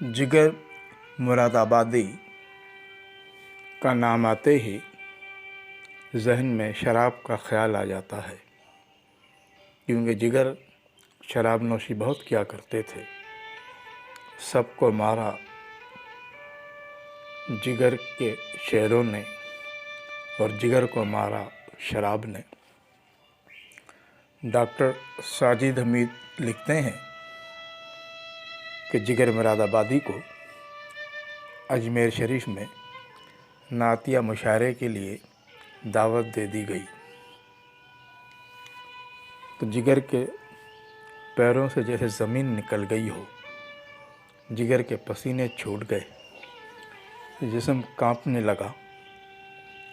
जिगर मुरादाबादी का नाम आते ही जहन में शराब का ख्याल आ जाता है, क्योंकि जिगर शराब नोशी बहुत किया करते थे। सबको मारा जिगर के शेरों ने और जिगर को मारा शराब ने। डॉक्टर साजिद हमीद लिखते हैं कि जिगर मुरादाबादी को अजमेर शरीफ में नातिया मुशायरे के लिए दावत दे दी गई, तो जिगर के पैरों से जैसे ज़मीन निकल गई हो, जिगर के पसीने छूट गए, जिस्म कांपने लगा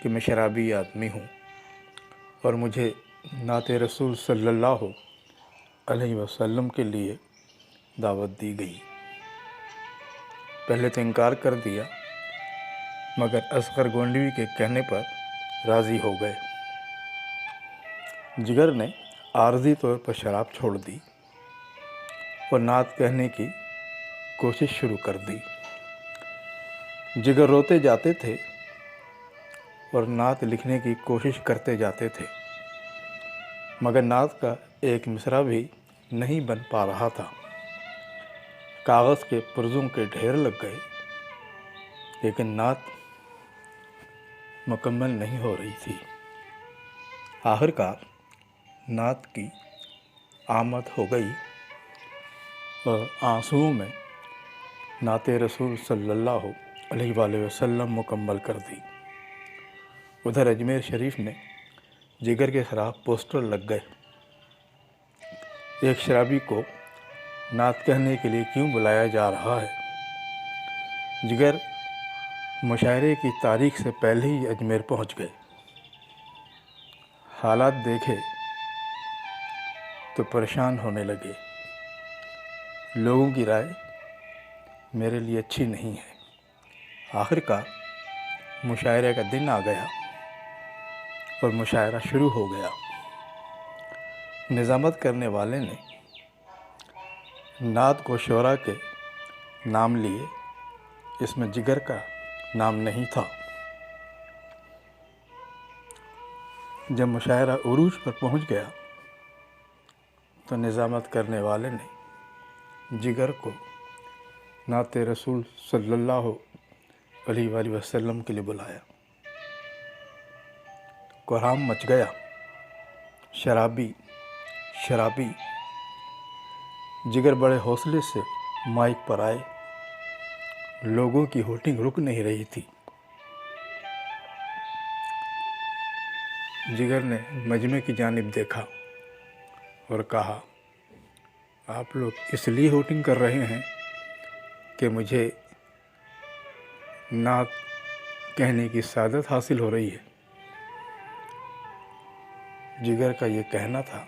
कि मैं शराबी आदमी हूँ और मुझे नाते रसूल सल्लल्लाहु अलैहि वसल्लम के लिए दावत दी गई। पहले तो इनकार कर दिया, मगर असगर गोंडवी के कहने पर राज़ी हो गए। जिगर ने आर्जी तौर पर शराब छोड़ दी और नात कहने की कोशिश शुरू कर दी। जिगर रोते जाते थे और नात लिखने की कोशिश करते जाते थे, मगर नात का एक मिसरा भी नहीं बन पा रहा था। कागज़ के पुर्ज़ों के ढेर लग गए, लेकिन नात मुकम्मल नहीं हो रही थी। आखिरकार नात की आमद हो गई और आंसुओं में नाते रसूल सल्लल्लाहु अलैहि वसल्लम मुकम्मल कर दी। उधर अजमेर शरीफ में जिगर के खिलाफ पोस्टर लग गए। एक शराबी को नात कहने के लिए क्यों बुलाया जा रहा है। जिगर मुशायरे की तारीख से पहले ही अजमेर पहुंच गए। हालात देखे तो परेशान होने लगे। लोगों की राय मेरे लिए अच्छी नहीं है। आखिरकार मुशायरे का दिन आ गया और मुशायरा शुरू हो गया। निज़ामत करने वाले ने नात को शोरा के नाम लिए, इसमें जिगर का नाम नहीं था। जब मुशायरा उरूज पर पहुंच गया तो निज़ामत करने वाले ने जिगर को नाते रसूल सल्लल्लाहु अलैहि वसल्लम के लिए बुलाया। कोहराम मच गया। शराबी शराबी। जिगर बड़े हौसले से माइक पर आए। लोगों की होटिंग रुक नहीं रही थी। जिगर ने मजमे की जानिब देखा और कहा, आप लोग इसलिए होटिंग कर रहे हैं कि मुझे नात कहने की सादत हासिल हो रही है। जिगर का ये कहना था।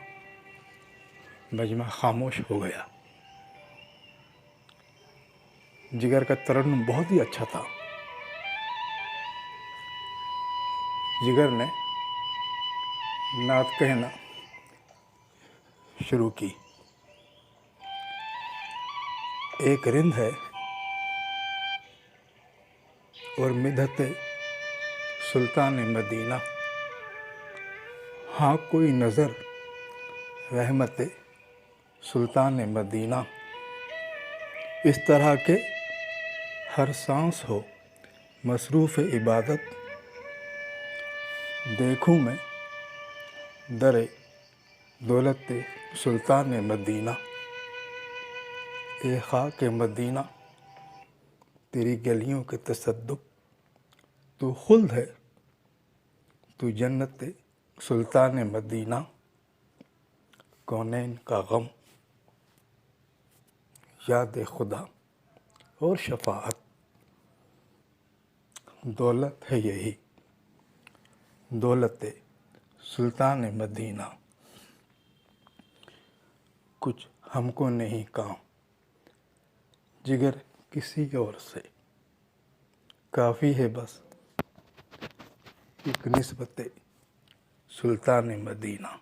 मजमा खामोश हो गया। जिगर का तरन्नुम बहुत ही अच्छा था। जिगर ने नात कहना शुरू की। एक रिंद है और मिदहते सुल्तान मदीना, हाँ कोई नज़र रहमते सुल्तान मदीना। इस तरह के हर सांस हो मसरूफ़ इबादत, देखूं मैं दरे दौलत सुल्तान मदीना। ए खाक मदीना, तेरी गलियों के तसद्दुक, तू खुल्द है, तू जन्नत सुल्तान मदीना। कौनैन का गम, याद खुदा और शफाअत, दौलत है यही, दौलत सुल्तान मदीना। कुछ हमको नहीं काम, जिगर किसी और से, काफ़ी है बस एक निस्बत सुल्तान मदीना।